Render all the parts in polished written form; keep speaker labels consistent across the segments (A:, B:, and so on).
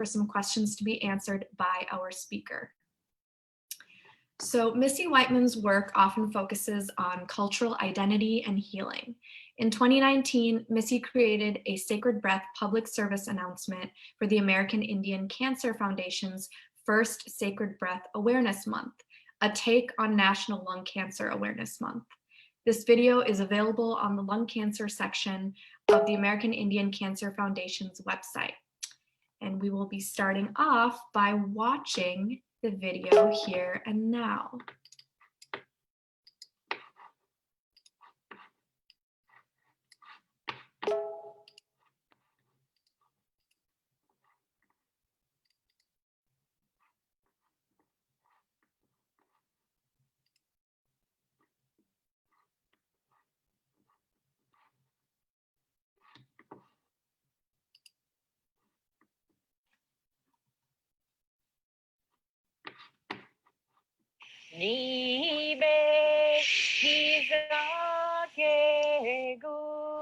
A: some questions to be answered by our speaker. So Missy Whiteman's work often focuses on cultural identity and healing. In 2019, Missy created a Sacred Breath public service announcement for the American Indian Cancer Foundation's first Sacred Breath Awareness Month, a take on National Lung Cancer Awareness Month. This video is available on the lung cancer section of the American Indian Cancer Foundation's website. And we will be starting off by watching the video here and now.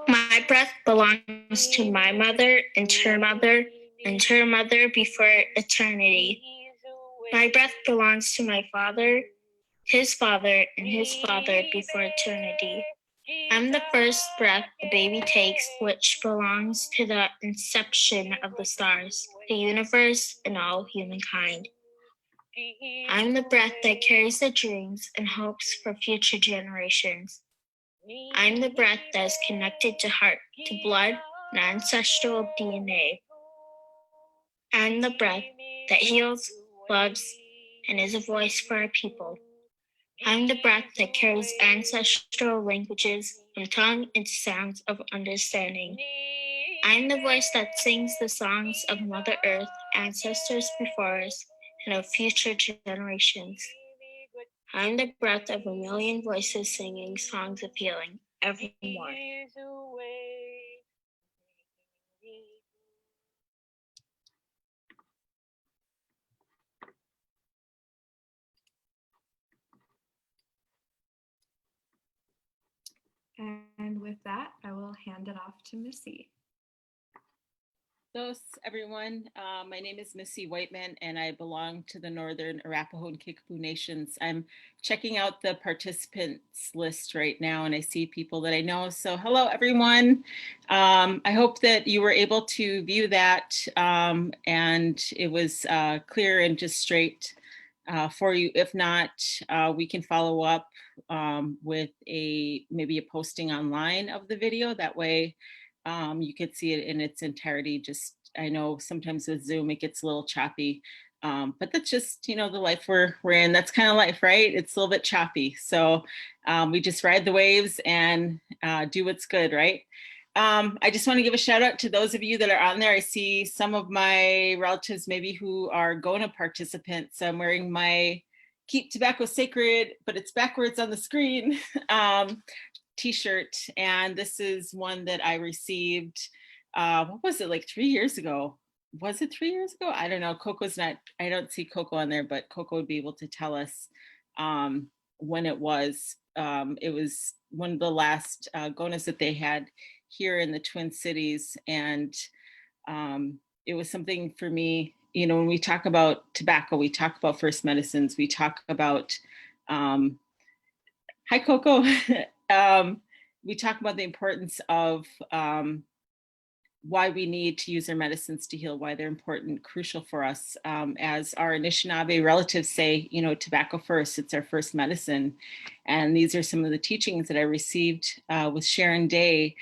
B: My breath belongs to my mother and to her mother and to her mother before eternity. My breath belongs to my father, his father, and his father before eternity. I'm the first breath the baby takes, which belongs to the inception of the stars, the universe, and all humankind. I'm the breath that carries the dreams and hopes for future generations. I'm the breath that is connected to heart, to blood, and ancestral DNA. I'm the breath that heals, loves, and is a voice for our people. I'm the breath that carries ancestral languages from tongue into sounds of understanding. I'm the voice that sings the songs of Mother Earth, ancestors before us, and of future generations. I'm the breath of a million voices singing songs of healing evermore.
A: And with that, I will hand it off to Missy.
C: Hello, everyone. My name is Missy Whiteman, and I belong to the Northern Arapaho and Kickapoo Nations. I'm checking out the participants list right now, and I see people that I know. So hello, everyone. I hope that you were able to view that, and it was clear and just straight for you. If not, we can follow up with maybe a posting online of the video. That way, you could see it in its entirety. Just, I know sometimes with Zoom, it gets a little choppy, but that's just, the life we're in. That's kind of life, right? It's a little bit choppy. So we just ride the waves and do what's good, right? I just want to give a shout out to those of you that are on there. I see some of my relatives maybe who are GONA participants. I'm wearing my Keep Tobacco Sacred, but it's backwards on the screen. T-shirt, and this is one that I received, what was it, like 3 years ago? Was it 3 years ago? I don't know. Coco's not, I don't see Coco on there, but Coco would be able to tell us when it was. It was one of the last GONAs that they had here in the Twin Cities, and it was something for me, when we talk about tobacco, we talk about first medicines, we talk about, hi Coco. We talk about the importance of why we need to use our medicines to heal, why they're important, crucial for us. As our Anishinaabe relatives say, tobacco first, it's our first medicine. And these are some of the teachings that I received with Sharon Day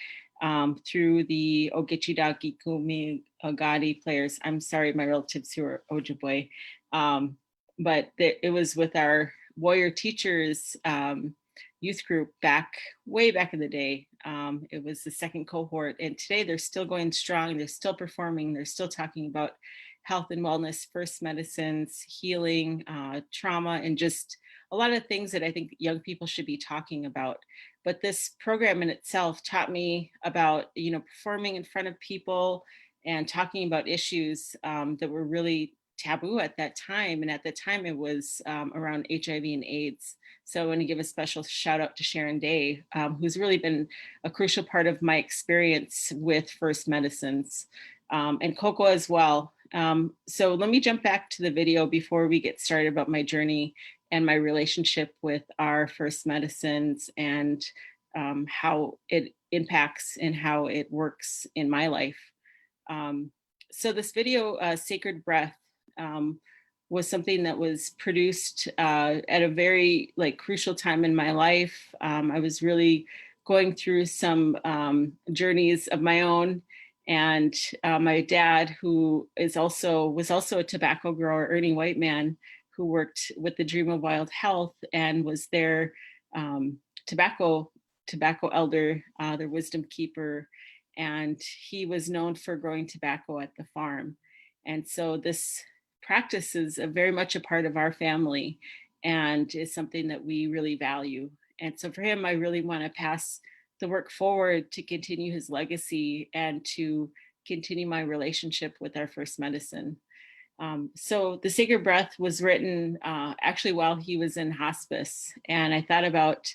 C: through the Ogechi Gikumi Agadi players. I'm sorry, my relatives who are Ojibwe. But it was with our warrior teachers youth group way back in the day. It was the second cohort, and today they're still going strong. They're still performing. They're still talking about health and wellness, first medicines, healing, trauma, and just a lot of things that I think young people should be talking about. But this program in itself taught me about, performing in front of people and talking about issues that were really taboo at that time. And at the time it was around HIV and AIDS. So I want to give a special shout out to Sharon Day, who's really been a crucial part of my experience with first medicines, and Coco as well. So let me jump back to the video before we get started about my journey and my relationship with our first medicines and how it impacts and how it works in my life. So this video, Sacred Breath, was something that was produced at a very crucial time in my life. I was really going through some journeys of my own, and my dad, who was also a tobacco grower, Ernie Whiteman, who worked with the Dream of Wild Health and was their tobacco elder, their wisdom keeper, and he was known for growing tobacco at the farm. And so this practice is very much a part of our family and is something that we really value. And so for him, I really want to pass the work forward to continue his legacy and to continue my relationship with our first medicine. So the Sacred Breath was written actually while he was in hospice. And I thought about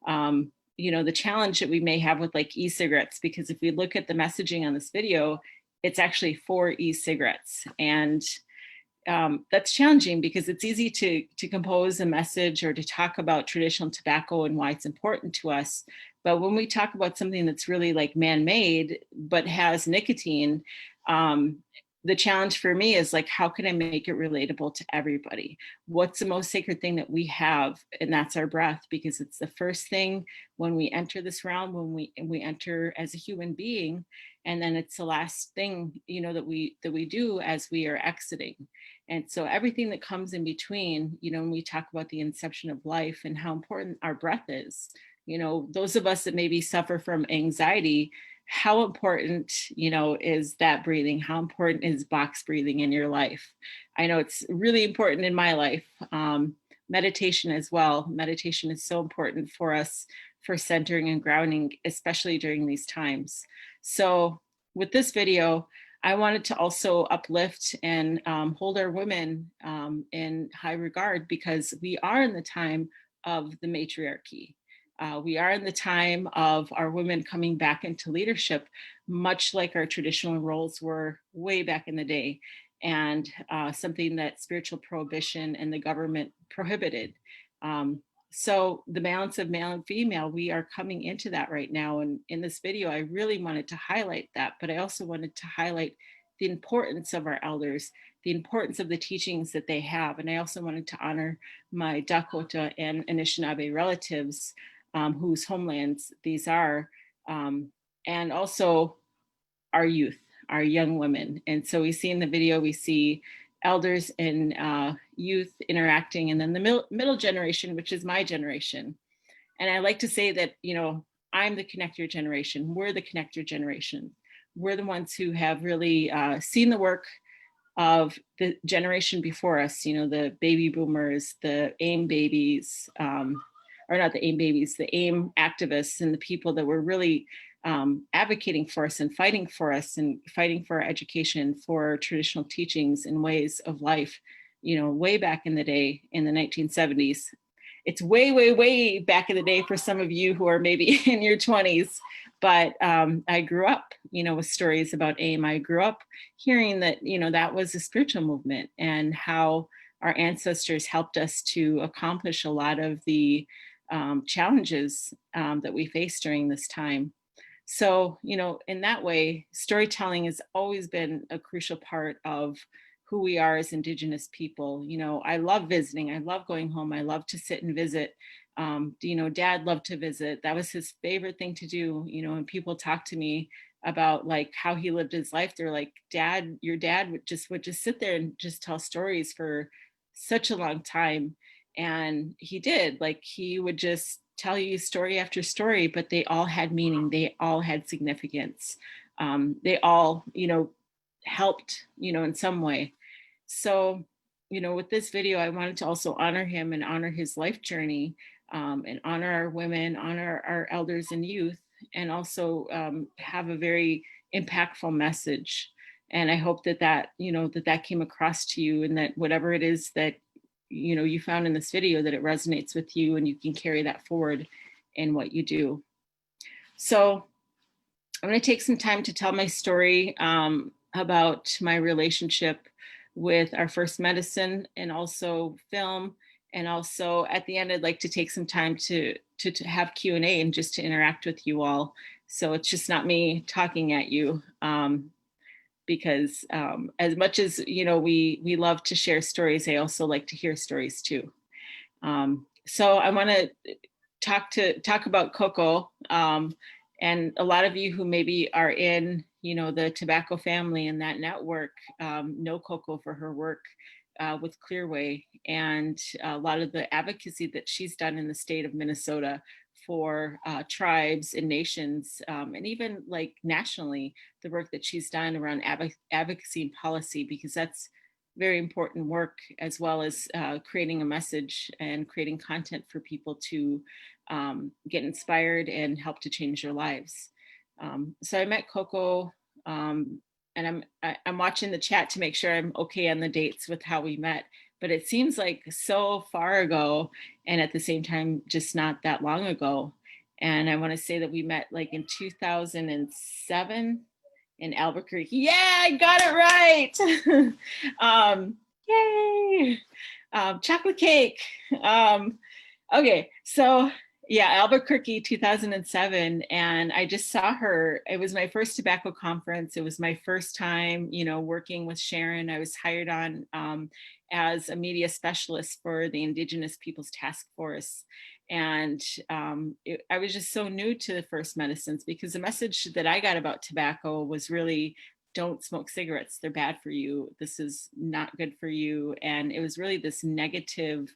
C: the challenge that we may have with e-cigarettes, because if we look at the messaging on this video, it's actually for e-cigarettes. And that's challenging because it's easy to compose a message or to talk about traditional tobacco and why it's important to us. But when we talk about something that's really man-made but has nicotine, the challenge for me is how can I make it relatable to everybody? What's the most sacred thing that we have? And that's our breath, because it's the first thing when we enter this realm, when we enter as a human being, and then it's the last thing that we do as we are exiting. And so everything that comes in between, when we talk about the inception of life and how important our breath is, those of us that maybe suffer from anxiety, how important, is that breathing? How important is box breathing in your life? I know it's really important in my life. Meditation as well. Meditation is so important for us for centering and grounding, especially during these times. So with this video, I wanted to also uplift and hold our women in high regard, because we are in the time of the matriarchy. We are in the time of our women coming back into leadership, much like our traditional roles were way back in the day, and something that spiritual prohibition and the government prohibited. So the balance of male and female, we are coming into that right now. And in this video, I really wanted to highlight that, but I also wanted to highlight the importance of our elders, the importance of the teachings that they have. And I also wanted to honor my Dakota and Anishinaabe relatives, whose homelands these are, and also our youth, our young women. And so we see in the video, we see elders and youth interacting, and then the middle generation, which is my generation. And I like to say that, I'm the connector generation. We're the connector generation. We're the ones who have really seen the work of the generation before us, the baby boomers, the AIM babies, or not the AIM babies, the AIM activists, and the people that were really advocating for us and fighting for us and fighting for our education, for traditional teachings and ways of life, way back in the day in the 1970s. It's way, way, way back in the day for some of you who are maybe in your 20s. But I grew up, with stories about AIM. I grew up hearing that, that was a spiritual movement, and how our ancestors helped us to accomplish a lot of the challenges that we face during this time. So, in that way, storytelling has always been a crucial part of who we are as Indigenous people. I love visiting. I love going home. I love to sit and visit. Dad loved to visit. That was his favorite thing to do. When people talk to me about how he lived his life, they're like, Dad, your dad would just sit there and just tell stories for such a long time. And he did, he would just tell you story after story, but they all had meaning. They all had significance. They all, helped, in some way. So, with this video, I wanted to also honor him and honor his life journey, and honor our women, honor our elders and youth, and also have a very impactful message. And I hope that that came across to you, and that whatever it is that you found in this video, that it resonates with you and you can carry that forward in what you do. So I'm going to take some time to tell my story. about my relationship with our first medicine and also film. And also at the end, I'd like to take some time to have Q&A and just to interact with you all. So it's just not me talking at you. Because as much as we love to share stories, I also like to hear stories too. So I want to talk about Coco, and a lot of you who maybe are in the tobacco family and that network know Coco for her work with Clearway and a lot of the advocacy that she's done in the state of Minnesota for tribes and nations, and even like nationally, the work that she's done around advocacy and policy, because that's very important work, as well as creating a message and creating content for people to get inspired and help to change their lives. So I met Coco, and I'm watching the chat to make sure I'm okay on the dates with how we met, but it seems like so far ago, and at the same time, just not that long ago. And I want to say that we met like in 2007 in Albuquerque. Yeah, I got it right. Yay. Chocolate cake. Okay, so yeah, Albuquerque 2007. And I just saw her. It was my first tobacco conference. It was my first time, working with Sharon. I was hired on as a media specialist for the Indigenous Peoples Task Force. And I was just so new to the first medicines, because the message that I got about tobacco was really, don't smoke cigarettes. They're bad for you. This is not good for you. And it was really this negative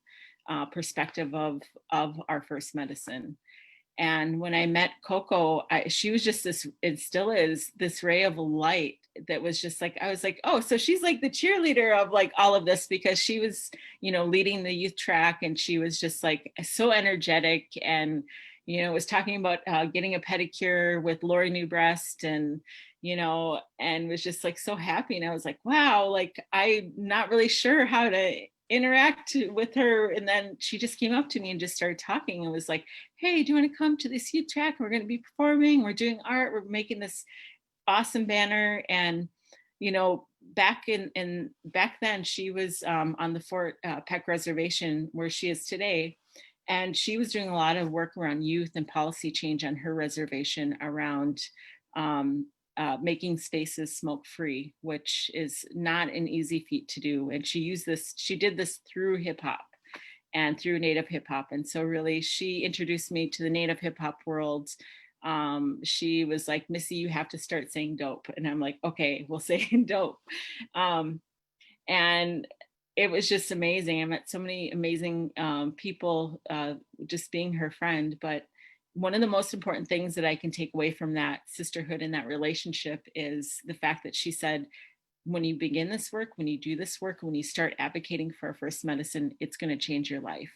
C: perspective of our first medicine. And when I met Coco, she was just this, it still is this ray of light that was just like, I was like, oh, so she's like the cheerleader of like all of this, because she was, leading the youth track, and she was just like so energetic, and, was talking about getting a pedicure with Lori Newbreast, and, and was just like so happy. And I was like, wow, like I'm not really sure how to interact with her. And then she just came up to me and just started talking and was like, hey, do you want to come to this youth track? We're going to be performing, we're doing art, we're making this awesome banner. And back then she was on the Fort Peck Reservation, where she is today, and she was doing a lot of work around youth and policy change on her reservation around making spaces smoke free, which is not an easy feat to do. And she did this through hip hop and through Native hip hop. And so really she introduced me to the Native hip hop world. She was like, Missy, you have to start saying dope. And I'm like, okay, we'll say dope. And it was just amazing. I met so many amazing people just being her friend. But one of the most important things that I can take away from that sisterhood and that relationship is the fact that she said, when you begin this work, when you do this work, when you start advocating for our first medicine, it's going to change your life.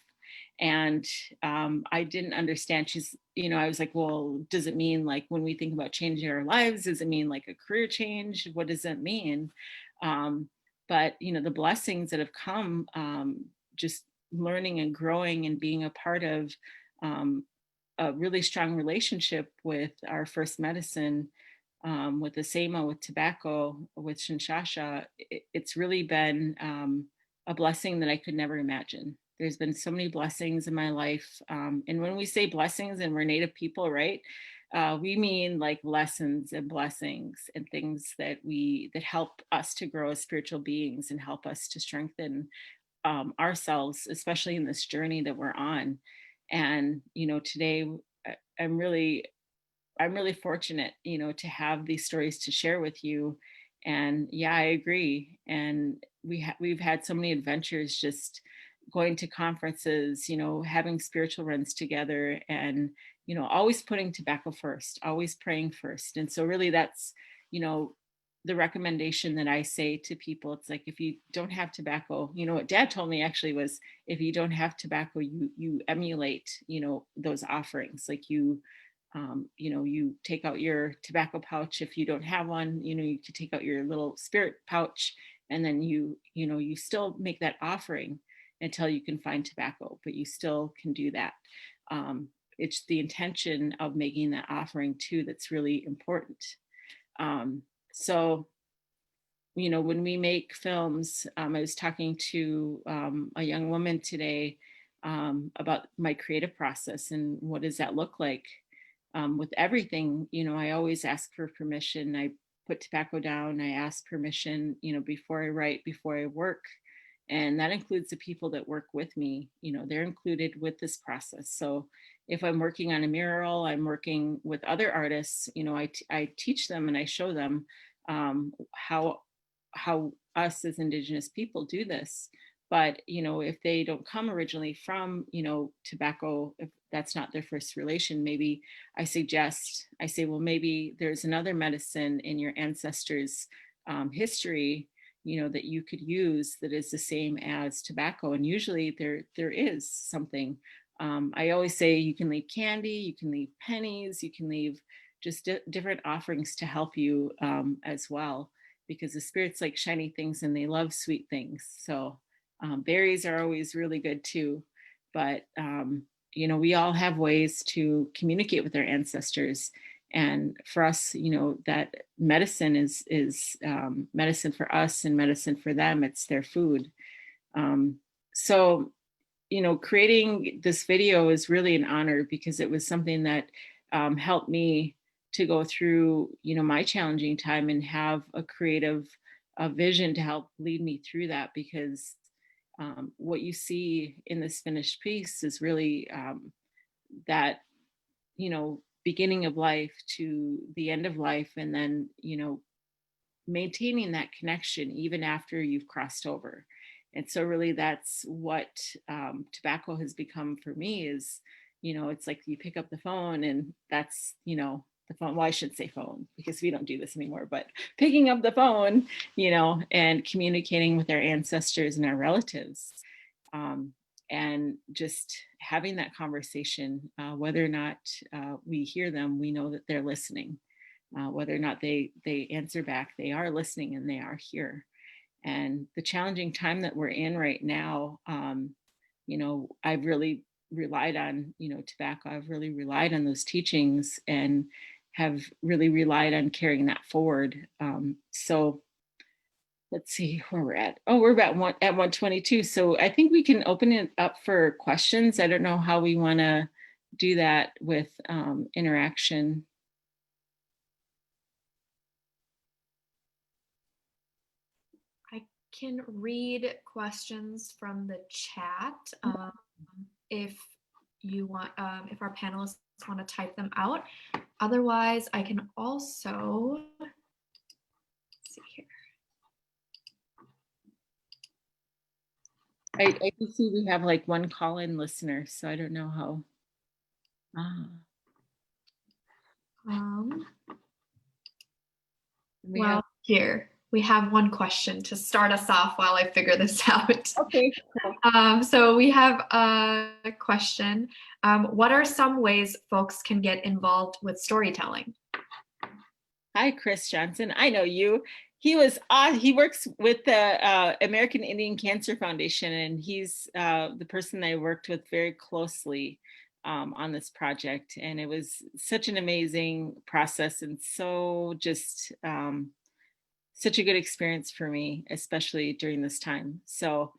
C: And I didn't understand. I was like, well, does it mean like when we think about changing our lives, does it mean like a career change? What does that mean? But, the blessings that have come, just learning and growing and being a part of a really strong relationship with our first medicine, with the SEMA, with tobacco, with Shinshasha, it's really been a blessing that I could never imagine. There's been so many blessings in my life. And when we say blessings and we're Native people, right? We mean like lessons and blessings and things that help us to grow as spiritual beings and help us to strengthen ourselves, especially in this journey that we're on. And, today I'm really fortunate, to have these stories to share with you. And yeah, I agree. And we've had so many adventures, just going to conferences, having spiritual runs together, and, always putting tobacco first, always praying first. And so really that's, the recommendation that I say to people. It's like, if you don't have tobacco, what Dad told me actually was, if you don't have tobacco, you emulate, those offerings. Like you take out your tobacco pouch. If you don't have one, you could take out your little spirit pouch, and then you still make that offering until you can find tobacco, but you still can do that. It's the intention of making that offering too that's really important. So when we make films, I was talking to a young woman today about my creative process and what does that look like. With everything, I always ask for permission. I put tobacco down. I ask permission, before I write, before I work. And that includes the people that work with me. They're included with this process. So if I'm working on a mural, I'm working with other artists, I teach them and I show them how us as Indigenous people do this. But if they don't come originally from tobacco, if that's not their first relation, maybe I say, well, maybe there's another medicine in your ancestors' history, that you could use that is the same as tobacco. And usually there is something. I always say you can leave candy, you can leave pennies, you can leave just different offerings to help you as well, because the spirits like shiny things and they love sweet things. So berries are always really good too. But, we all have ways to communicate with our ancestors. And for us, that medicine is medicine for us and medicine for them. It's their food. So, creating this video is really an honor because it was something that helped me to go through, my challenging time and have a creative vision to help lead me through that. Because what you see in this finished piece is really that, beginning of life to the end of life, and then, maintaining that connection even after you've crossed over. And so really that's what tobacco has become for me is, it's like you pick up the phone and that's, the phone. Well, I shouldn't say phone because we don't do this anymore, but picking up the phone, and communicating with our ancestors and our relatives. And just having that conversation, whether or not we hear them, we know that they're listening. Whether or not they answer back, they are listening and they are here. And the challenging time that we're in right now, I've really relied on, tobacco. I've really relied on those teachings and have really relied on carrying that forward. So let's see where we're at. Oh, we're at 122. So I think we can open it up for questions. I don't know how we want to do that with interaction.
A: I can read questions from the chat if you want, if our panelists want to type them out. Otherwise, I can also, let's see here.
C: I can see we have like one call-in listener, so I don't know how.
A: Here we have one question to start us off while I figure this out.
C: Okay. Cool.
A: So we have a question. What are some ways folks can get involved with storytelling?
C: Hi, Chris Johnson. I know you. He works with the American Indian Cancer Foundation, and he's the person that I worked with very closely on this project. And it was such an amazing process and so just such a good experience for me, especially during this time. So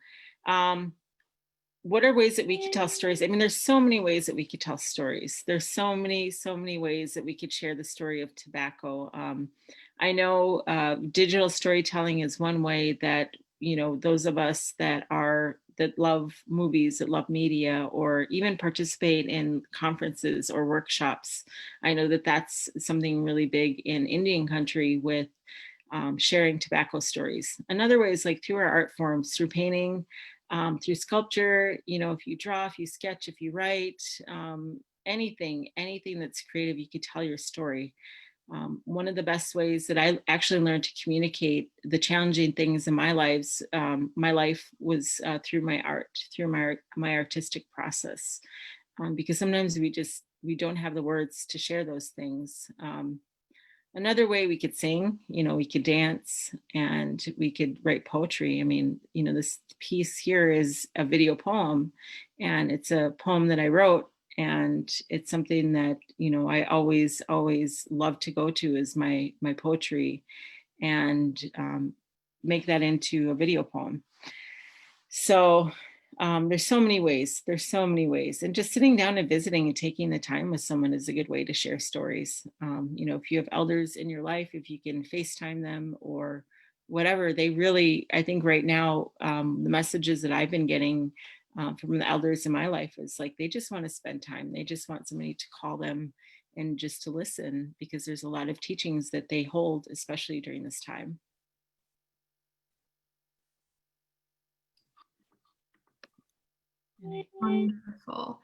C: what are ways that we could tell stories? I mean, there's so many ways that we could tell stories. There's so many ways that we could share the story of tobacco. I know digital storytelling is one way that, those of us that love movies, that love media, or even participate in conferences or workshops. I know that that's something really big in Indian country with sharing tobacco stories. Another way is like through our art forms, through painting, through sculpture, if you draw, if you sketch, if you write, anything that's creative, you could tell your story. One of the best ways that I actually learned to communicate the challenging things in my life was through my art, through my artistic process. Because sometimes we don't have the words to share those things. Another way we could sing, we could dance, and we could write poetry. I mean, this piece here is a video poem, and it's a poem that I wrote, and it's something that, I always love to go to is my poetry. And make that into a video poem. So there's so many ways. There's so many ways. And just sitting down and visiting and taking the time with someone is a good way to share stories. You know, if you have elders in your life, if you can FaceTime them or whatever, they really, I think right now, the messages that I've been getting from the elders in my life is like, they just want to spend time. They just want somebody to call them and just to listen, because there's a lot of teachings that they hold, especially during this time.
A: Wonderful.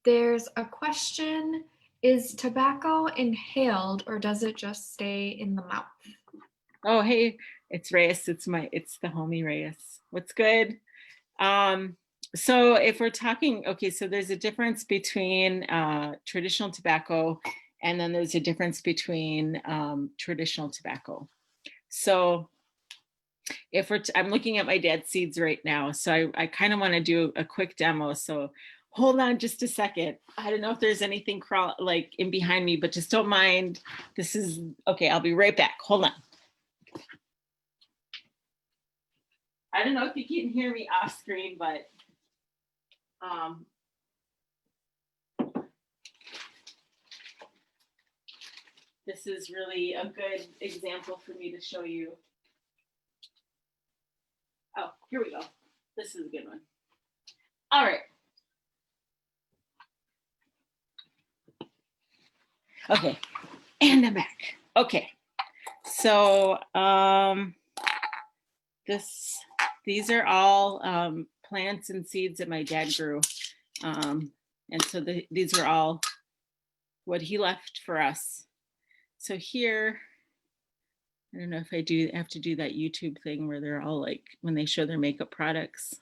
A: There's a question: is tobacco inhaled or does it just stay in the mouth?
C: Oh, hey, it's Reyes. It's the homie Reyes. What's good? So if we're talking, okay, so there's a difference between traditional tobacco, and then there's a difference between traditional tobacco. So if I'm looking at my dad's seeds right now, so I kind of want to do a quick demo. So hold on just a second. I don't know if there's anything like in behind me, but just don't mind. This is, okay, I'll be right back. Hold on. I don't know if you can hear me off screen, but this is really a good example for me to show you. Oh, here we go. This is a good one. All right. Okay, and I'm back. Okay, so these are all plants and seeds that my dad grew, and so these are all what he left for us. So here, I don't know if I have to do that YouTube thing where they're all like, when they show their makeup products,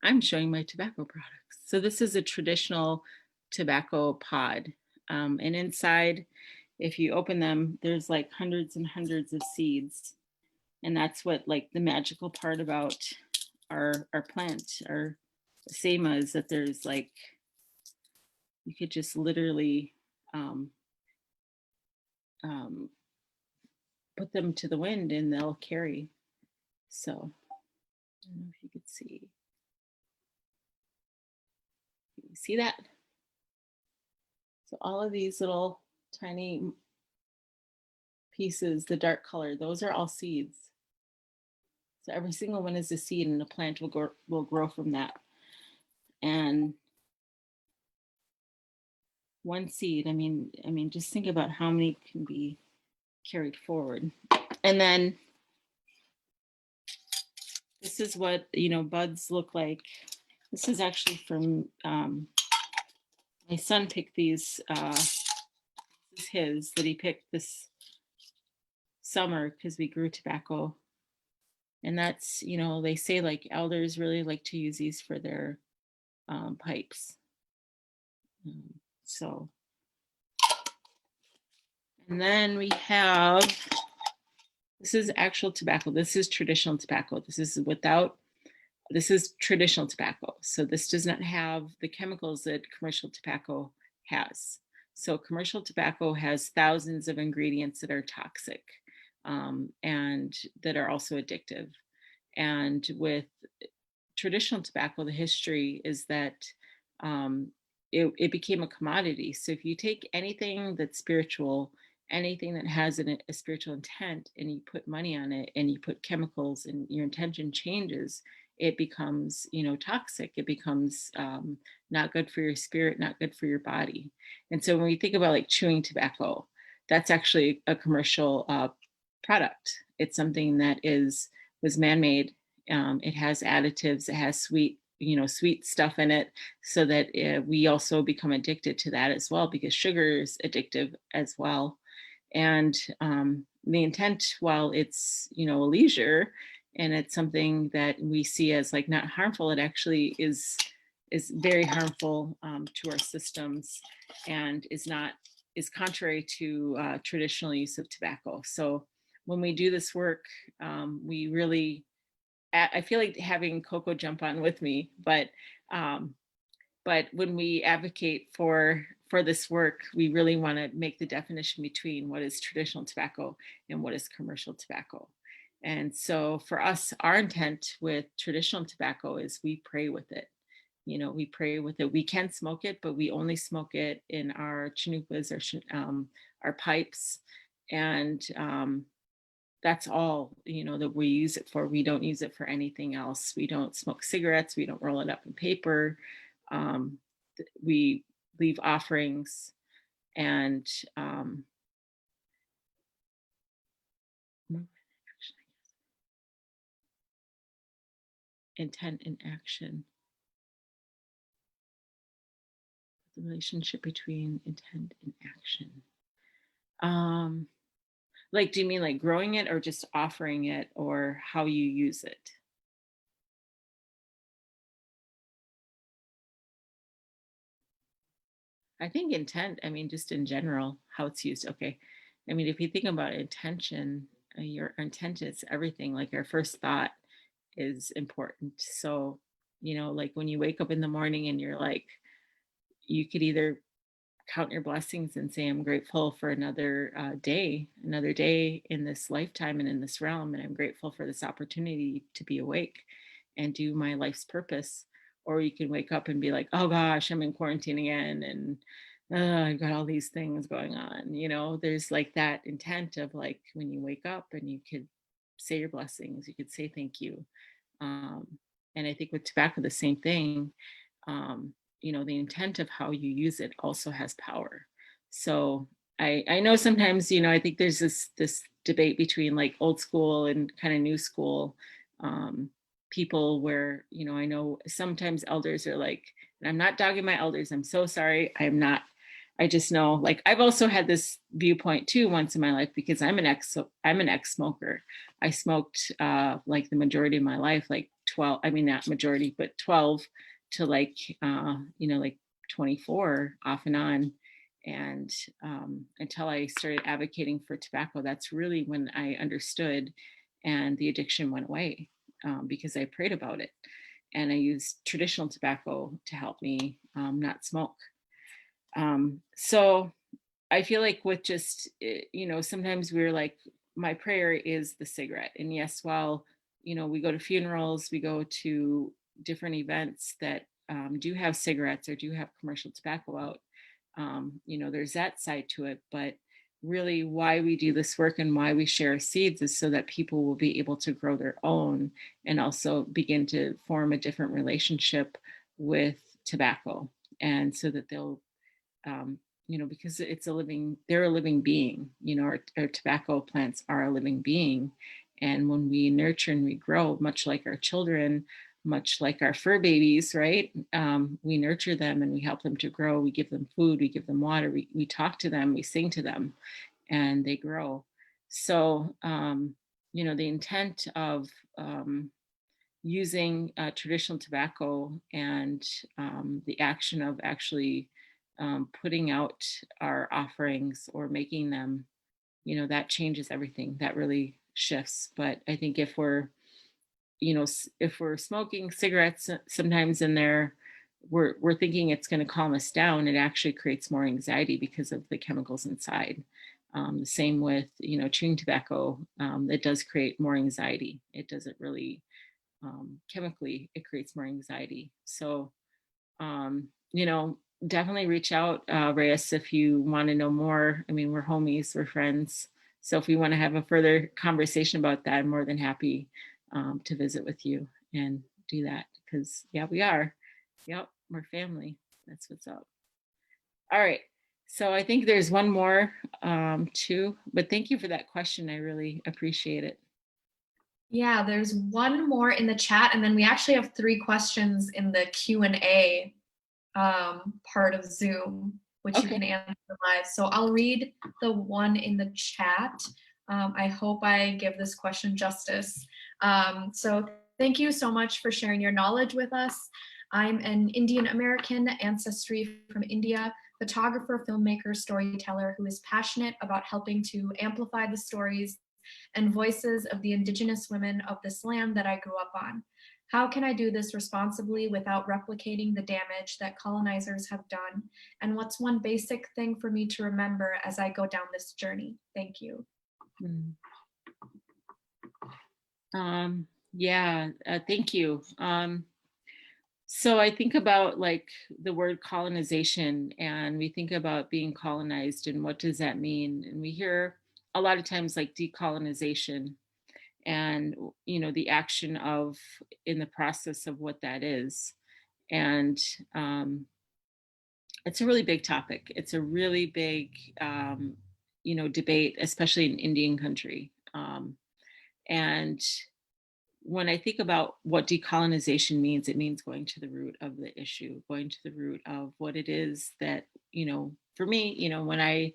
C: I'm showing my tobacco products. So this is a traditional tobacco pod. And inside, if you open them, there's like hundreds and hundreds of seeds. And that's what like the magical part about our plant, our sema, is that there's like, you could just literally put them to the wind and they'll carry. So I don't know if you could see. You see that? So all of these little tiny pieces, the dark color, those are all seeds. So every single one is a seed, and the plant will grow from that. And one seed, I mean, just think about how many can be carried forward. And then this is what, you know, buds look like. This is actually from my son picked these. This is his that he picked this summer because we grew tobacco. And that's, you know, they say like elders really like to use these for their pipes. So, and then we have, this is actual tobacco. This is traditional tobacco. This is traditional tobacco. So this does not have the chemicals that commercial tobacco has. So commercial tobacco has thousands of ingredients that are toxic and that are also addictive. And with traditional tobacco, the history is that it became a commodity. So if you take anything that's spiritual, anything that has a spiritual intent, and you put money on it and you put chemicals and your intention changes, it becomes, you know, toxic. It becomes not good for your spirit, not good for your body. And so when we think about like chewing tobacco, that's actually a commercial product. It's something that was man-made. It has additives, it has sweet stuff in it, so that we also become addicted to that as well, because sugar is addictive as well. And the intent, while it's, you know, a leisure and it's something that we see as like not harmful, it actually is very harmful to our systems, and is contrary to traditional use of tobacco. So when we do this work, we really, I feel like having Coco jump on with me, but when we advocate for this work, we really want to make the definition between what is traditional tobacco and what is commercial tobacco. And so for us, our intent with traditional tobacco is we pray with it. We pray with it. We can smoke it, but we only smoke it in our chanupas, our pipes. And that's all, that we use it for. We don't use it for anything else. We don't smoke cigarettes. We don't roll it up in paper. We leave offerings and intent and action. The relationship between intent and action. Like, do you mean like growing it or just offering it, or how you use it? I think intent, I mean, just in general, how it's used. Okay. I mean, if you think about intention, your intent is everything. Like our first thought is important. So, like when you wake up in the morning and you're like, you could either count your blessings and say, I'm grateful for another day in this lifetime and in this realm. And I'm grateful for this opportunity to be awake and do my life's purpose. Or you can wake up and be like, oh gosh, I'm in quarantine again. And I've got all these things going on. There's like that intent of like when you wake up and you could say your blessings, you could say thank you. And I think with tobacco, the same thing. The intent of how you use it also has power. So I know sometimes, I think there's this debate between like old school and kind of new school people where, I know sometimes elders are like, and I'm not dogging my elders, I'm so sorry. I just know, like, I've also had this viewpoint too once in my life because I'm an ex-smoker. I smoked like the majority of my life, like 12, I mean, not majority, but 12 to like, like 24 off and on. And until I started advocating for tobacco, that's really when I understood and the addiction went away because I prayed about it. And I used traditional tobacco to help me not smoke. So I feel like with just, sometimes we're like, my prayer is the cigarette. And yes, while, we go to funerals, we go to different events that do have cigarettes or do have commercial tobacco out, there's that side to it. But really why we do this work and why we share seeds is so that people will be able to grow their own and also begin to form a different relationship with tobacco. And so that they'll, because they're a living being, our tobacco plants are a living being. And when we nurture and we grow, much like our children, much like our fur babies, right? We nurture them and we help them to grow. We give them food, we give them water, we talk to them, we sing to them, and they grow. So, the intent of using traditional tobacco and the action of actually putting out our offerings or making them, that changes everything. That really shifts. But I think if we're smoking cigarettes sometimes in there, we're thinking it's going to calm us down. It actually creates more anxiety because of the chemicals inside. The same with, chewing tobacco, it does create more anxiety. It doesn't really, chemically, it creates more anxiety. So, definitely reach out, Reyes, if you want to know more. I mean, we're homies, we're friends. So if we want to have a further conversation about that, I'm more than happy to visit with you and do that because we are. Yep, we're family. That's what's up. All right. So I think there's one more too, but thank you for that question. I really appreciate it.
A: Yeah, there's one more in the chat, and then we actually have 3 questions in the Q&A part of Zoom, which you can answer live. So I'll read the one in the chat. I hope I give this question justice. So thank you so much for sharing your knowledge with us. I'm an Indian American, ancestry from India, photographer, filmmaker, storyteller who is passionate about helping to amplify the stories and voices of the Indigenous women of this land that I grew up on. How can I do this responsibly without replicating the damage that colonizers have done? And what's one basic thing for me to remember as I go down this journey? Thank you.
C: Yeah, thank you. So I think about like the word colonization, and we think about being colonized and what does that mean? And we hear a lot of times like decolonization and the action of in the process of what that is. And it's a really big topic. It's a really big debate, especially in Indian country. And when I think about what decolonization means, it means going to the root of the issue, going to the root of what it is that, for me, when I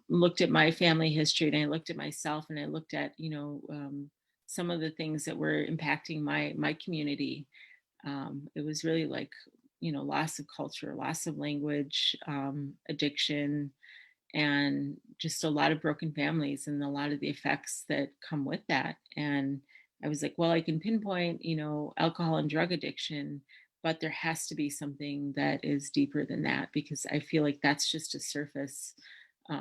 C: looked at my family history and I looked at myself and I looked at, some of the things that were impacting my community, it was really like, loss of culture, loss of language, addiction, and just a lot of broken families and a lot of the effects that come with that. And I was like, well, I can pinpoint, alcohol and drug addiction, but there has to be something that is deeper than that, because I feel like that's just a surface.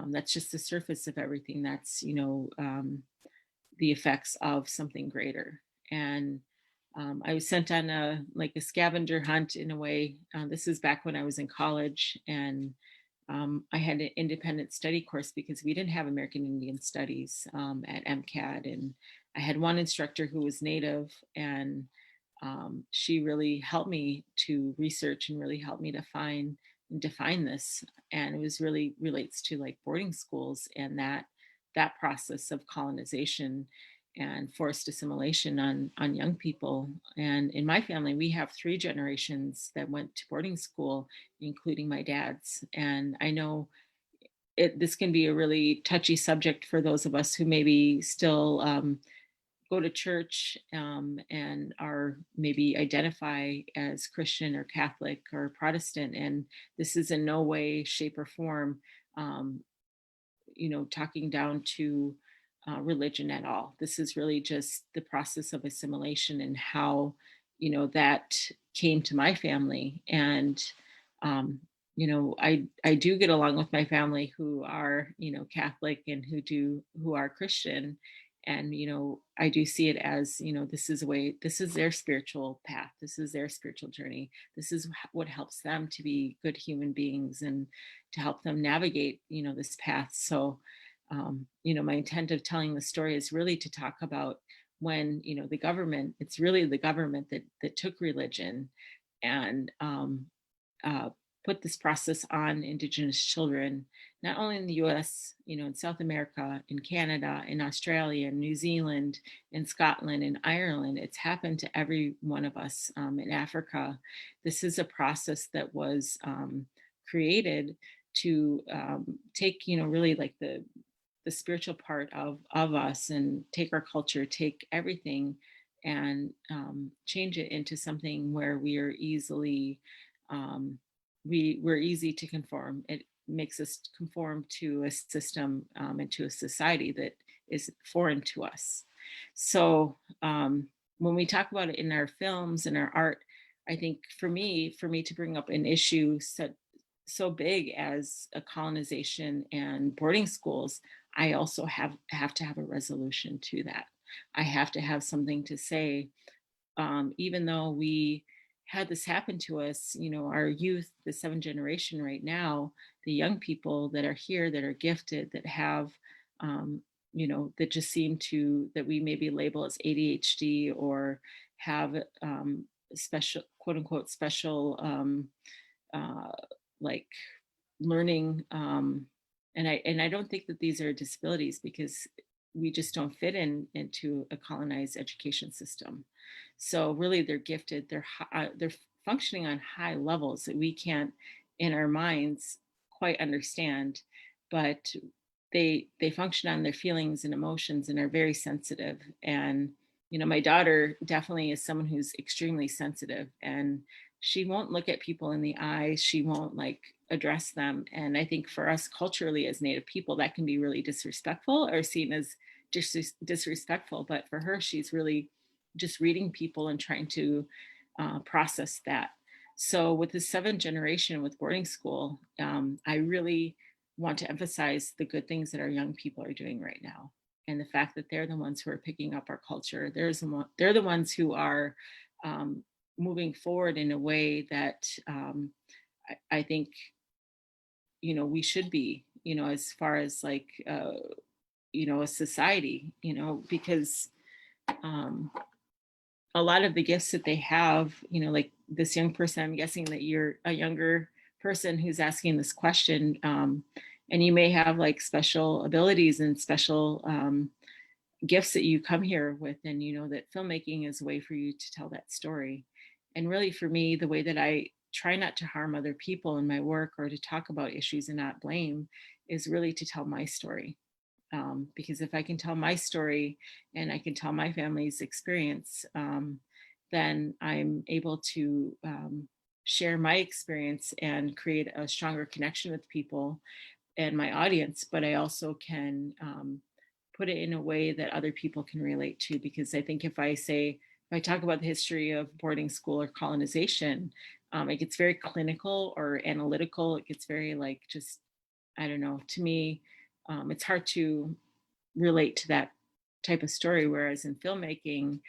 C: That's just the surface of everything. That's, the effects of something greater. And I was sent on a scavenger hunt in a way. This is back when I was in college, and I had an independent study course because we didn't have American Indian Studies at MCAD. And I had one instructor who was Native, and she really helped me to research and really helped me to find and define this. And it was really relates to like boarding schools and that process of colonization and forced assimilation on young people. And in my family, we have 3 generations that went to boarding school, including my dad's. And I know this can be a really touchy subject for those of us who maybe still go to church and are maybe identify as Christian or Catholic or Protestant. And this is in no way, shape, or form, um, talking down to religion at all. This is really just the process of assimilation and how, that came to my family. And, I do get along with my family who are, Catholic and who are Christian. And, I do see it as, this is a way, this is their spiritual path. This is their spiritual journey. This is what helps them to be good human beings and to help them navigate, this path. So, my intent of telling the story is really to talk about when, the government, it's really the government that took religion and uh, put this process on Indigenous children, not only in the US, in South America, in Canada, in Australia, in New Zealand, in Scotland, in Ireland. It's happened to every one of us in Africa. This is a process that was created to take, really like the spiritual part of us and take our culture, take everything and change it into something where we are easily we're easy to conform. It makes us conform to a system and to a society that is foreign to us. So when we talk about it in our films and our art, I think for me to bring up an issue so big as a colonization and boarding schools, I also have to have a resolution to that. I have to have something to say, even though we had this happen to us, our youth, the 7th generation right now, the young people that are here, that are gifted, that have, that just seem to, that we maybe label as ADHD or have special, quote unquote, special, uh, like learning. And I don't think that these are disabilities because we just don't fit into a colonized education system. So really, they're gifted. They're functioning on high levels that we can't, in our minds, quite understand. But they function on their feelings and emotions and are very sensitive. And my daughter definitely is someone who's extremely sensitive, and she won't look at people in the eyes. She won't like address them. And I think for us culturally as Native people, that can be really disrespectful or seen as disrespectful. But for her, she's really just reading people and trying to process that. So with the 7th generation with boarding school, I really want to emphasize the good things that our young people are doing right now. and the fact that they're the ones who are picking up our culture. They're the ones who are moving forward in a way that I think, you know, we should be, you know, as far as like, you know, a society, you know, because a lot of the gifts that they have, you know, like this young person, I'm guessing that you're a younger person who's asking this question, and you may have like special abilities and special gifts that you come here with, and you know that filmmaking is a way for you to tell that story. And really for me, the way that I try not to harm other people in my work or to talk about issues and not blame is really to tell my story. Because if I can tell my story and I can tell my family's experience, then I'm able to share my experience and create a stronger connection with people and my audience. But I also can put it in a way that other people can relate to. Because I think if I talk about the history of boarding school or colonization, it gets very clinical or analytical. It gets very like just, I don't know, to me, it's hard to relate to that type of story. Whereas in filmmaking,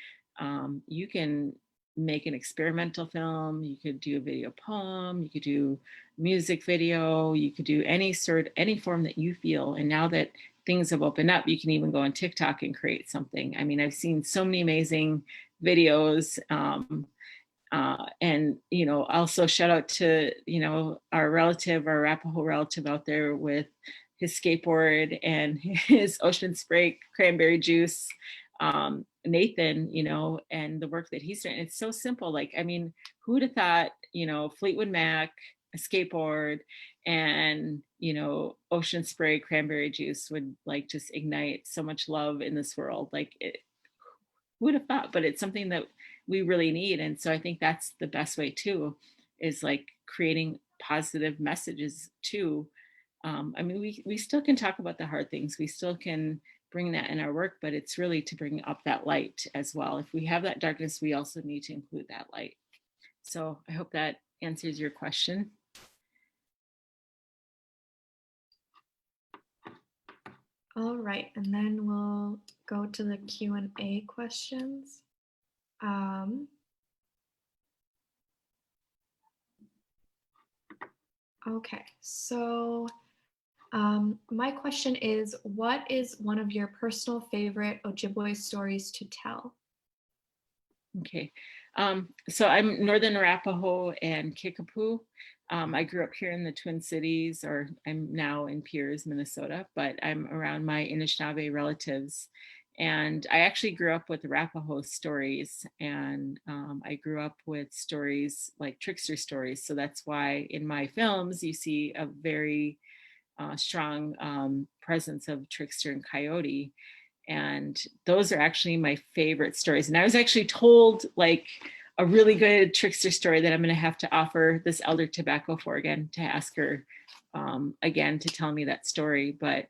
C: you can make an experimental film, you could do a video poem, you could do music video, you could do any form that you feel. And now that things have opened up, you can even go on TikTok and create something. I mean, I've seen so many amazing videos. And, you know, also shout out to, you know, our Arapaho relative out there with his skateboard and his ocean spray cranberry juice, Nathan, you know, and the work that he's doing. It's so simple. Like, I mean, who'd have thought, you know, Fleetwood Mac, a skateboard, and, you know, ocean spray cranberry juice would like just ignite so much love in this world. Like, who would have thought? But it's something that we really need. And so I think that's the best way too, is like creating positive messages too. I mean, we still can talk about the hard things. We still can bring that in our work, but it's really to bring up that light as well. If we have that darkness, we also need to include that light. So I hope that answers your question.
A: All right, and then we'll go to the Q&A questions. Okay, so my question is, what is one of your personal favorite Ojibwe stories to tell?
C: Okay, so I'm Northern Arapaho and Kickapoo. I grew up here in the Twin Cities, or I'm now in Piers, Minnesota, but I'm around my Anishinaabe relatives. And I actually grew up with Arapaho stories, and I grew up with stories like trickster stories. So that's why in my films, you see a very strong presence of trickster and coyote. And those are actually my favorite stories. And I was actually told like a really good trickster story that I'm going to have to offer this elder tobacco for again, to ask her again to tell me that story. But,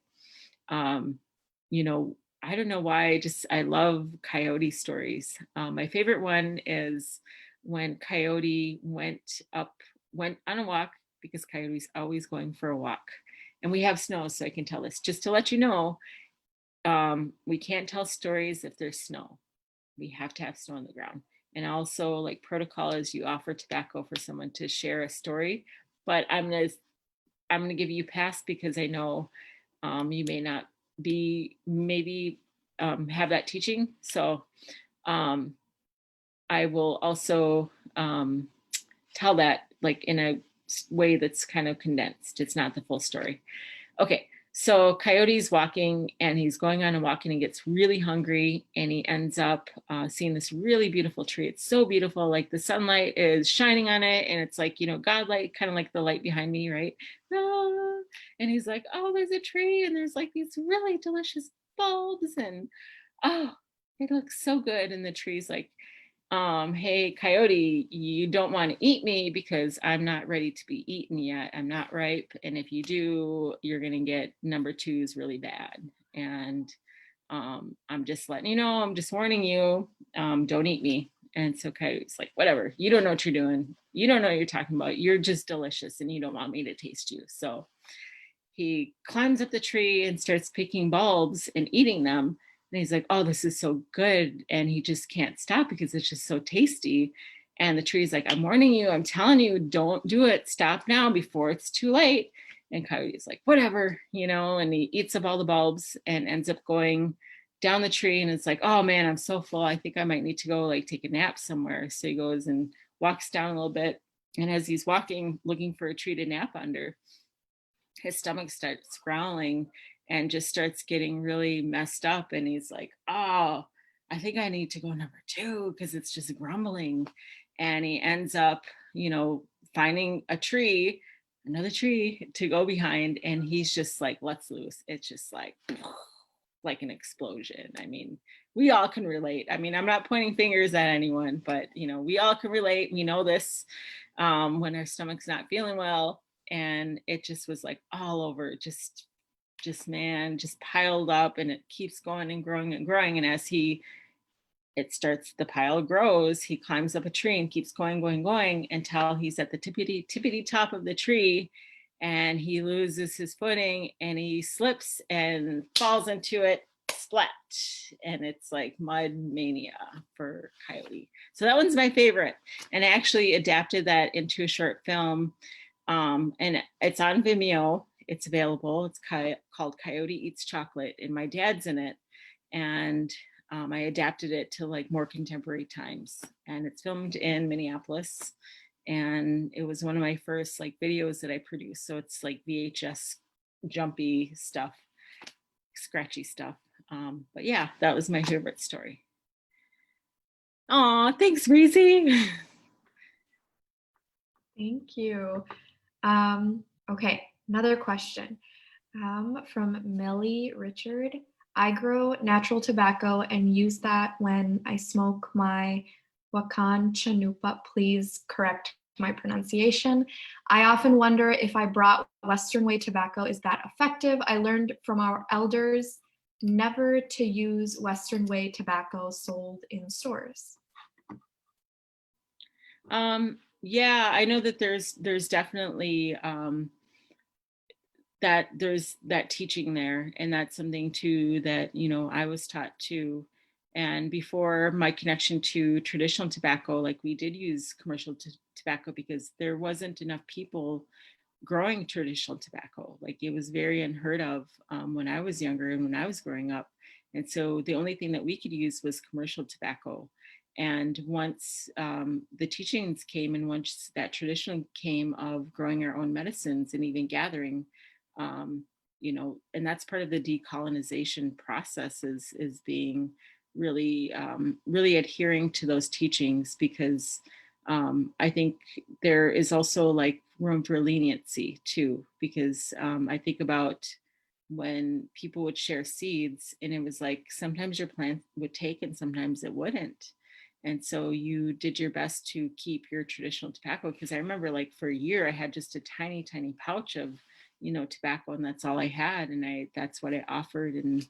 C: you know, I don't know why, I love coyote stories. My favorite one is when Coyote went on a walk, because Coyote's always going for a walk. And we have snow, so I can tell this. Just to let you know, we can't tell stories if there's snow. We have to have snow on the ground. And also, like, protocol is you offer tobacco for someone to share a story. But I'm gonna give you pass, because I know you may not be have that teaching. So I will also tell that like in a way that's kind of condensed. It's not the full story. Okay, so Coyote's walking, and he's going on and walking and gets really hungry, and he ends up seeing this really beautiful tree. It's so beautiful, like the sunlight is shining on it, and it's like, you know, godlight, kind of like the light behind me, right? Ah, and he's like, oh, there's a tree, and there's like these really delicious bulbs, and oh, it looks so good. And the tree's like, hey, Coyote, you don't want to eat me because I'm not ready to be eaten yet. I'm not ripe. And if you do, you're going to get number twos really bad. And I'm just letting you know, I'm just warning you, don't eat me. And so Coyote's like, whatever, you don't know what you're doing. You don't know what you're talking about. You're just delicious, and you don't want me to taste you. So he climbs up the tree and starts picking bulbs and eating them. And he's like, oh, this is so good. And he just can't stop because it's just so tasty. And the tree's like, I'm warning you, I'm telling you, don't do it. Stop now before it's too late. And Coyote's like, whatever, and he eats up all the bulbs and ends up going down the tree. And it's like, oh man, I'm so full. I think I might need to go like take a nap somewhere. So he goes and walks down a little bit. And as he's walking, looking for a tree to nap under, his stomach starts growling and just starts getting really messed up. And he's like, oh, I think I need to go number 2 because it's just grumbling. And he ends up, finding another tree to go behind. And he's just like, let's loose. It's just like an explosion. I mean, we all can relate. I mean, I'm not pointing fingers at anyone, but, we all can relate. We know this when our stomach's not feeling well. And it just was like all over, just piled up, and it keeps going and growing and growing. And as the pile grows, he climbs up a tree and keeps going until he's at the tippity top of the tree, and he loses his footing and he slips and falls into it, splat. And it's like mud mania for Coyote. So that one's my favorite. And I actually adapted that into a short film. And it's on Vimeo. It's available. It's called Coyote Eats Chocolate, and my dad's in it. And I adapted it to like more contemporary times. And it's filmed in Minneapolis. And it was one of my first like videos that I produced. So it's like VHS jumpy stuff, scratchy stuff. But yeah, that was my favorite story. Aw, thanks, Reezy.
A: Thank you. Okay, another question from Millie Richard. I grow natural tobacco and use that when I smoke my Wakan Chanupa. Please correct my pronunciation. I often wonder if I brought Western way tobacco, is that effective? I learned from our elders never to use Western way tobacco sold in stores.
C: Yeah, I know that there's definitely that there's that teaching there, and that's something too that I was taught too. And before my connection to traditional tobacco, like we did use commercial tobacco because there wasn't enough people growing traditional tobacco. Like it was very unheard of when I was younger and when I was growing up. And so the only thing that we could use was commercial tobacco. And once the teachings came, and once that tradition came of growing our own medicines and even gathering, and that's part of the decolonization process is being really, really adhering to those teachings, because I think there is also like room for leniency too, because I think about when people would share seeds, and it was like sometimes your plant would take and sometimes it wouldn't. And so you did your best to keep your traditional tobacco, because I remember like for a year I had just a tiny pouch of tobacco, and that's all I had, and that's what I offered. And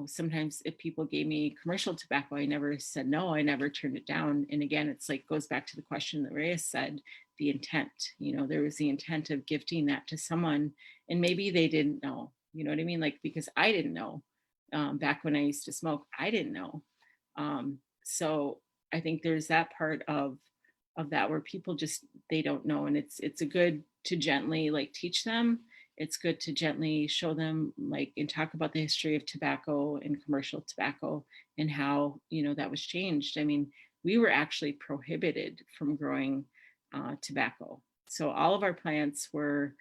C: sometimes if people gave me commercial tobacco, I never said no, I never turned it down. And again, it's like goes back to the question that Reyes said, the intent. There was the intent of gifting that to someone, and maybe they didn't know, you know what I mean? Like, because I didn't know back when I used to smoke, I didn't know. So I think there's that part of that where people just, they don't know. And it's a good to gently like teach them. It's good to gently show them like and talk about the history of tobacco and commercial tobacco and how, that was changed. I mean, we were actually prohibited from growing tobacco. So all of our plants were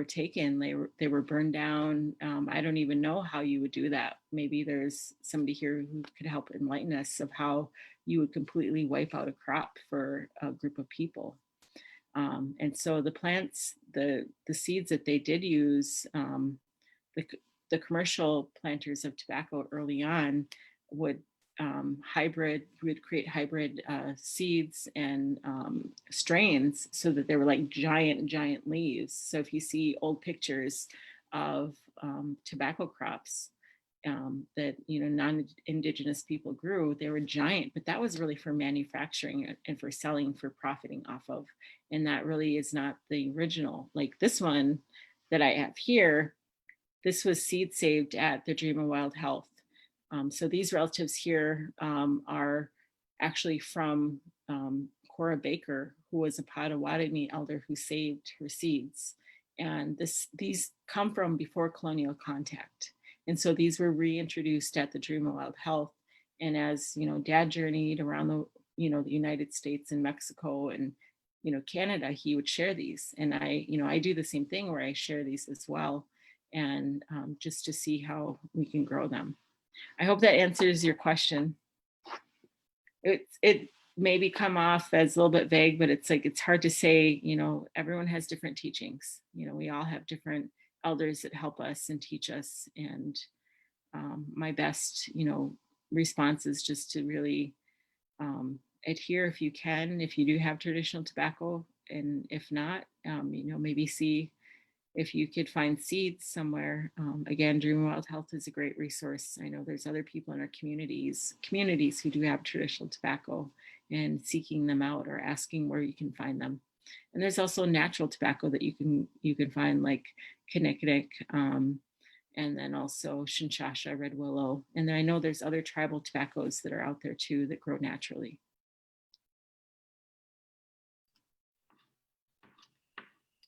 C: taken. They were burned down. I don't even know how you would do that. Maybe there's somebody here who could help enlighten us of how you would completely wipe out a crop for a group of people. And so the plants, the seeds that they did use, the commercial planters of tobacco early on would create hybrid seeds and strains so that they were like giant leaves. So if you see old pictures of tobacco crops that non-indigenous people grew, they were giant, but that was really for manufacturing and for selling, for profiting off of. And that really is not the original. Like this one, that I have here, this was seed saved at the Dream of Wild Health. So these relatives here are actually from Cora Baker, who was a Potawatomi elder who saved her seeds. And these come from before colonial contact. And so these were reintroduced at the Dream of Wild Health. And as, Dad journeyed around the United States and Mexico and, Canada, he would share these. And I do the same thing where I share these as well. And just to see how we can grow them. I hope that answers your question. It maybe come off as a little bit vague, but it's hard to say, everyone has different teachings. We all have different elders that help us and teach us. And my best, response is just to really adhere if you can, if you do have traditional tobacco, and if not, maybe see if you could find seeds somewhere. Again, Dream of Wild Health is a great resource. I know there's other people in our communities who do have traditional tobacco, and seeking them out or asking where you can find them. And there's also natural tobacco that you can find, like kinnikinnick, and then also shinshasha, red willow. And then I know there's other tribal tobaccos that are out there too that grow naturally.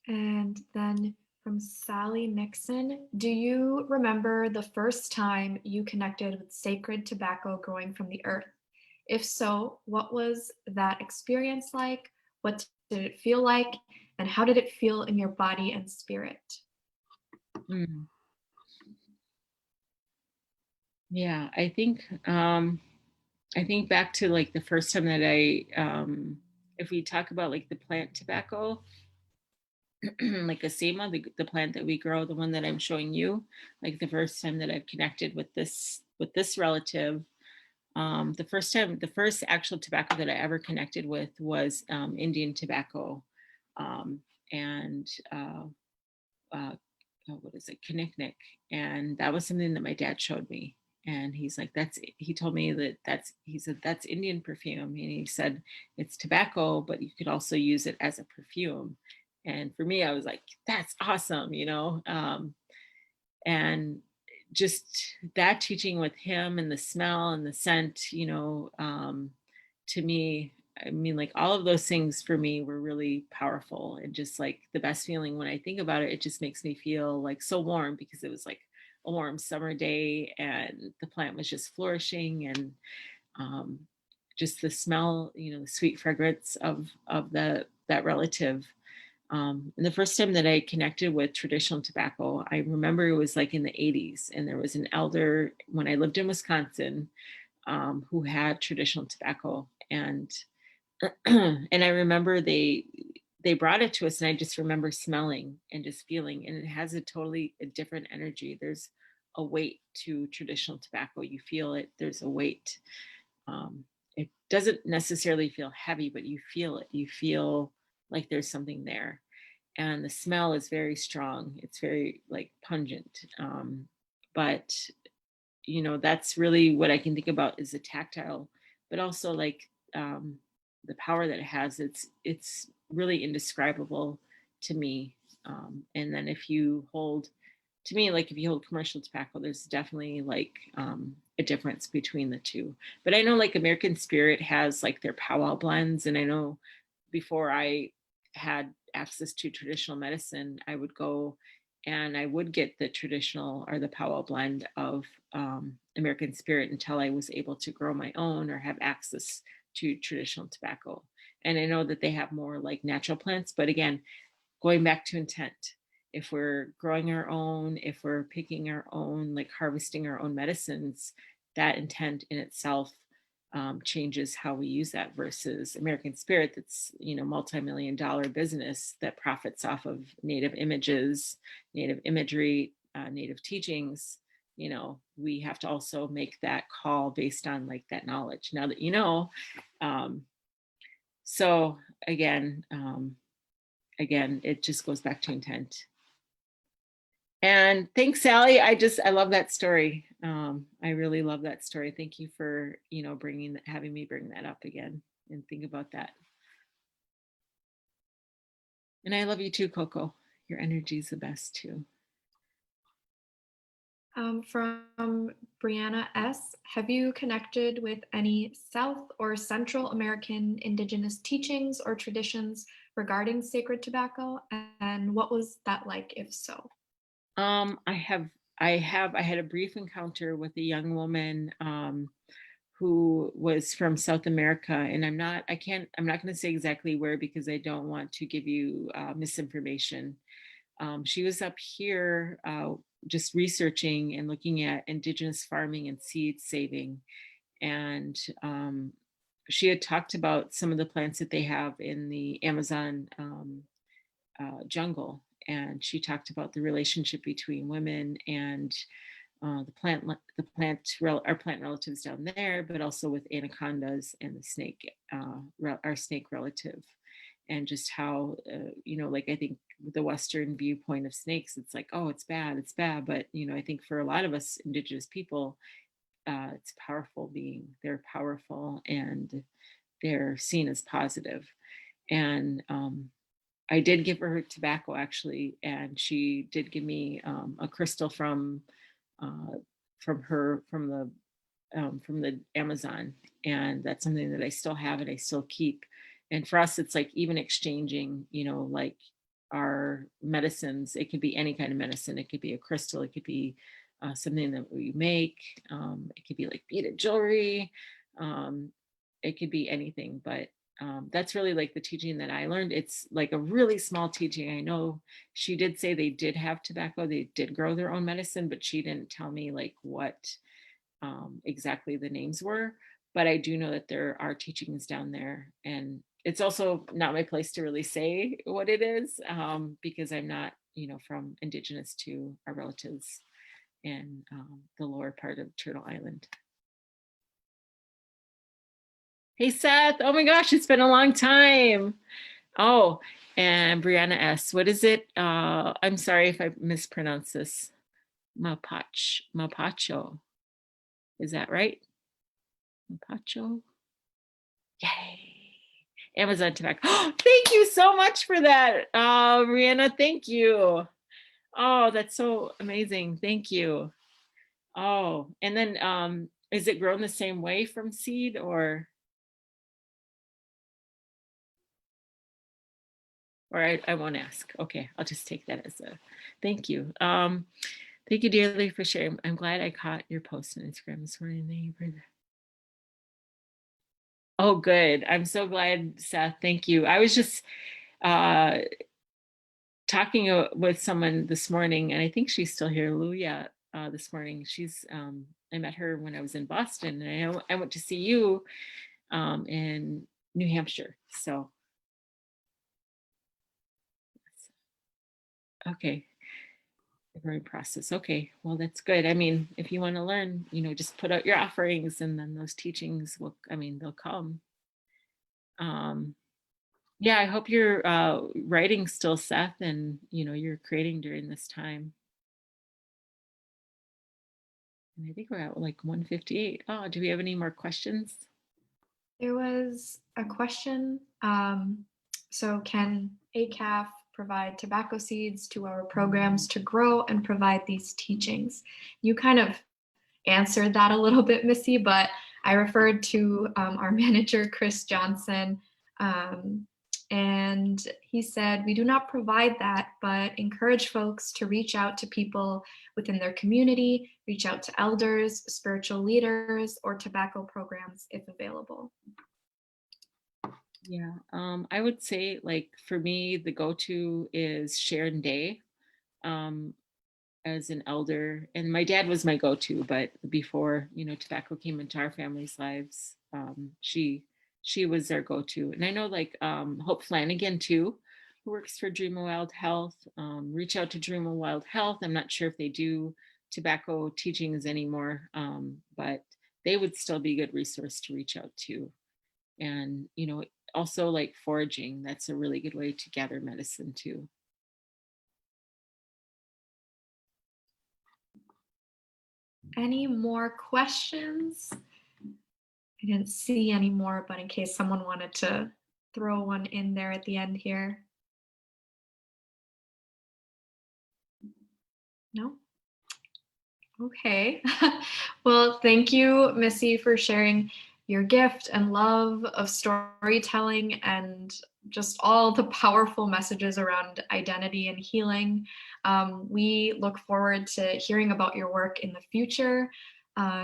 A: And then from Sally Nixon, do you remember the first time you connected with sacred tobacco growing from the earth? If so, what was that experience like? What did it feel like? And how did it feel in your body and spirit?
C: Yeah, I think back to like the first time that if we talk about like the plant tobacco, like Asema, the plant that we grow, the one that I'm showing you, like the first time that I've connected with this relative, the first actual tobacco that I ever connected with was Indian tobacco, and what is it, kinnikinnick, and that was something that my dad showed me. And he's like, he told me he said, that's Indian perfume. And he said, it's tobacco, but you could also use it as a perfume. And for me, I was like, that's awesome, and just that teaching with him and the smell and the scent, to me, I mean, like all of those things for me were really powerful, and just like the best feeling when I think about it, it just makes me feel like so warm, because it was like a warm summer day and the plant was just flourishing, and just the smell, the sweet fragrance of that relative. And the first time that I connected with traditional tobacco, I remember it was like in the 80s, and there was an elder when I lived in Wisconsin who had traditional tobacco, and and I remember they brought it to us, and I just remember smelling and just feeling, and it has a totally different energy. There's a weight to traditional tobacco. You feel it. There's a weight. It doesn't necessarily feel heavy, but you feel it. You feel like there's something there. And the smell is very strong. It's very like pungent. But that's really what I can think about is the tactile, but also like the power that it has. It's really indescribable to me. And then if you hold commercial tobacco, there's definitely like a difference between the two. But I know like American Spirit has like their powwow blends, and I know before I had access to traditional medicine, I would go and I would get the traditional or the powwow blend of American Spirit until I was able to grow my own or have access to traditional tobacco. And I know that they have more like natural plants, but again, going back to intent, if we're growing our own, if we're picking our own, like harvesting our own medicines, that intent in itself changes how we use that, versus American Spirit, that's multi-million-dollar business that profits off of native images, native imagery, native teachings. We have to also make that call based on like that knowledge now that so again, it just goes back to intent. And thanks, Sally. I love that story. I really love that story. Thank you for, having me bring that up again and think about that. And I love you too, Coco. Your energy is the best too.
A: From Brianna S. Have you connected with any South or Central American indigenous teachings or traditions regarding sacred tobacco? And what was that like, if so?
C: I had a brief encounter with a young woman who was from South America, and I'm not going to say exactly where because I don't want to give you misinformation. She was up here just researching and looking at indigenous farming and seed saving. And she had talked about some of the plants that they have in the Amazon jungle. And she talked about the relationship between women and our plant relatives down there, but also with anacondas and the snake, our snake relative. And just how, like I think with the Western viewpoint of snakes, it's like, oh, it's bad. But, I think for a lot of us indigenous people, it's a powerful being. They're powerful and they're seen as positive. And I did give her tobacco actually, and she did give me a crystal from the Amazon, and that's something that I still have and I still keep. And for us, it's like even exchanging, like our medicines. It could be any kind of medicine. It could be a crystal. It could be something that we make. It could be like beaded jewelry. It could be anything, but that's really like the teaching that I learned. It's like a really small teaching. I know she did say they did have tobacco. They did grow their own medicine, but she didn't tell me like what exactly the names were. But I do know that there are teachings down there. And it's also not my place to really say what it is because I'm not, from indigenous to our relatives in the lower part of Turtle Island. Hey, Seth. Oh my gosh, it's been a long time. Oh, and Brianna S. What is it? I'm sorry if I mispronounce this. Mapacho. Is that right? Mapacho? Yay. Amazon tobacco. Oh, thank you so much for that, Brianna. Thank you. Oh, that's so amazing. Thank you. Oh, and then is it grown the same way from seed or I won't ask. Okay, I'll just take that as a thank you. Thank you dearly for sharing. I'm glad I caught your post on Instagram this morning. Oh, good. I'm so glad, Seth. Thank you. I was just talking with someone this morning, and I think she's still here, Luya, this morning. She's I met her when I was in Boston, and I went to see you in New Hampshire. So, okay. Very process. Okay, well, that's good. I mean, if you want to learn, just put out your offerings and then those teachings will, they'll come. Yeah, I hope you're writing still, Seth, and, you're creating during this time. And I think we're at like 1:58. Oh, do we have any more questions?
A: There was a question. So can ACAF provide tobacco seeds to our programs to grow and provide these teachings? You kind of answered that a little bit, Missy, but I referred to our manager, Chris Johnson, and he said, we do not provide that, but encourage folks to reach out to people within their community, reach out to elders, spiritual leaders, or tobacco programs if available.
C: Yeah, I would say like for me, the go-to is Sharon Day as an elder. And my dad was my go-to, but before, tobacco came into our family's lives, she was our go-to. And I know like Hope Flanagan too, who works for Dream of Wild Health. Reach out to Dream of Wild Health. I'm not sure if they do tobacco teachings anymore, but they would still be a good resource to reach out to. And, also like foraging, that's a really good way to gather medicine too.
A: Any more questions? I didn't see any more, but in case someone wanted to throw one in there at the end here. No? Okay. Well, thank you, Missy, for sharing your gift and love of storytelling and just all the powerful messages around identity and healing. We look forward to hearing about your work in the future.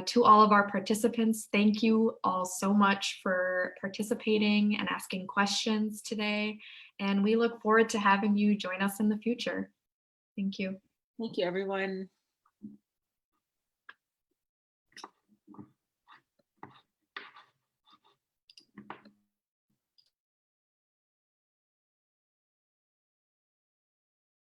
A: To all of our participants, thank you all so much for participating and asking questions today. And we look forward to having you join us in the future. Thank you.
C: Thank you, everyone.